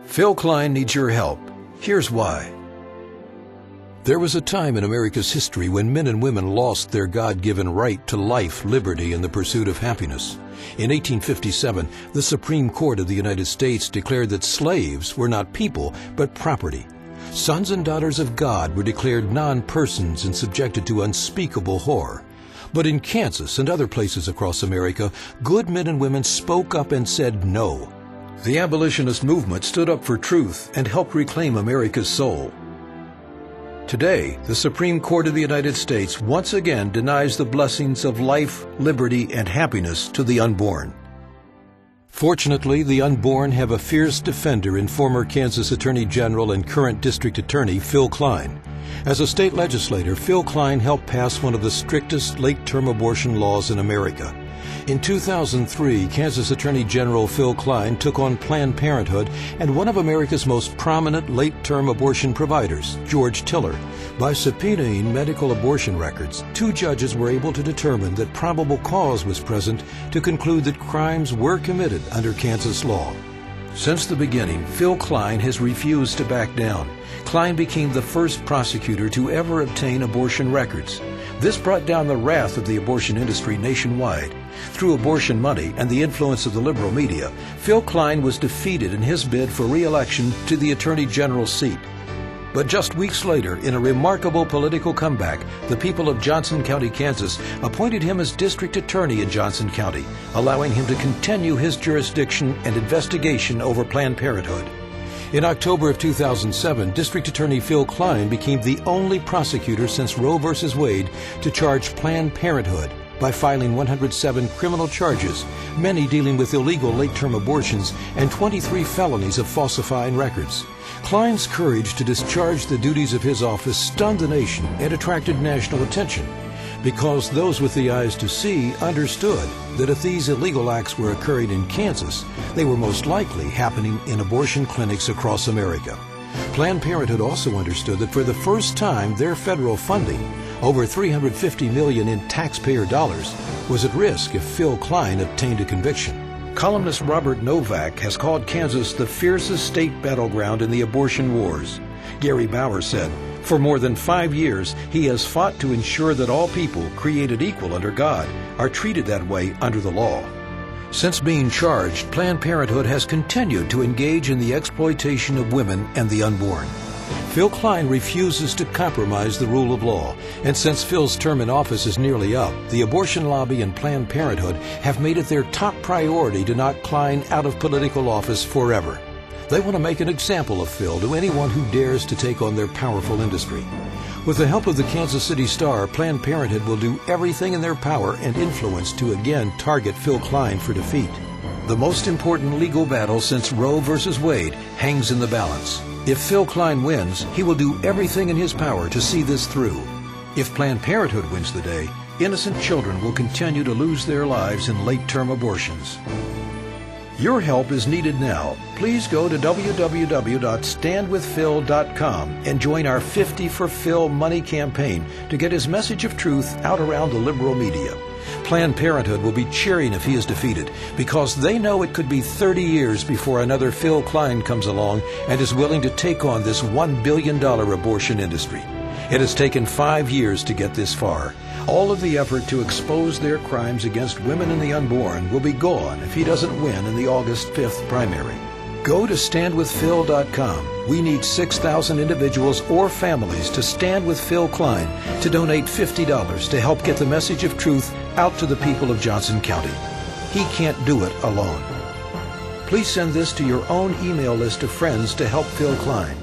Phill Kline needs your help. Here's why. There was a time in America's history when men and women lost their God-given right to life, liberty, and the pursuit of happiness. In 1857, the Supreme Court of the United States declared that slaves were not people, but property. Sons and daughters of God were declared non-persons and subjected to unspeakable horror. But in Kansas and other places across America, good men and women spoke up and said no. The abolitionist movement stood up for truth and helped reclaim America's soul. Today, the Supreme Court of the United States once again denies the blessings of life, liberty, and happiness to the unborn. Fortunately, the unborn have a fierce defender in former Kansas Attorney General and current District Attorney Phill Kline. As a state legislator, Phill Kline helped pass one of the strictest late-term abortion laws in America. In 2003, Kansas Attorney General Phill Kline took on Planned Parenthood and one of America's most prominent late-term abortion providers, George Tiller. By subpoenaing medical abortion records, two judges were able to determine that probable cause was present to conclude that crimes were committed under Kansas law. Since the beginning, Phill Kline has refused to back down. Kline became the first prosecutor to ever obtain abortion records. This brought down the wrath of the abortion industry nationwide. Through abortion money and the influence of the liberal media, Phill Kline was defeated in his bid for re-election to the Attorney General's seat. But just weeks later, in a remarkable political comeback, the people of Johnson County, Kansas, appointed him as district attorney in Johnson County, allowing him to continue his jurisdiction and investigation over Planned Parenthood. In October of 2007, District Attorney Phill Kline became the only prosecutor since Roe v. Wade to charge Planned Parenthood by filing 107 criminal charges, many dealing with illegal late-term abortions and 23 felonies of falsifying records. Kline's courage to discharge the duties of his office stunned the nation and attracted national attention, because those with the eyes to see understood that if these illegal acts were occurring in Kansas, they were most likely happening in abortion clinics across America. Planned Parenthood also understood that for the first time their federal funding, over $350 million in taxpayer dollars, was at risk if Phill Kline obtained a conviction. Columnist Robert Novak has called Kansas the fiercest state battleground in the abortion wars. Gary Bauer said, "For more than 5 years, he has fought to ensure that all people, created equal under God, are treated that way under the law." Since being charged, Planned Parenthood has continued to engage in the exploitation of women and the unborn. Phill Kline refuses to compromise the rule of law, and since Phil's term in office is nearly up, the abortion lobby and Planned Parenthood have made it their top priority to knock Kline out of political office forever. They want to make an example of Phill to anyone who dares to take on their powerful industry. With the help of the Kansas City Star, Planned Parenthood will do everything in their power and influence to again target Phill Kline for defeat. The most important legal battle since Roe v. Wade hangs in the balance. If Phill Kline wins, he will do everything in his power to see this through. If Planned Parenthood wins the day, innocent children will continue to lose their lives in late-term abortions. Your help is needed now. Please go to www.standwithphill.com and join our 50 for Phill money campaign to get his message of truth out around the liberal media. Planned Parenthood will be cheering if he is defeated, because they know it could be 30 years before another Phill Kline comes along and is willing to take on this $1 billion abortion industry. It has taken 5 years to get this far. All of the effort to expose their crimes against women and the unborn will be gone if he doesn't win in the August 5th primary. Go to standwithphill.com. We need 6,000 individuals or families to stand with Phill Kline to donate $50 to help get the message of truth out to the people of Johnson County. He can't do it alone. Please send this to your own email list of friends to help Phill Kline.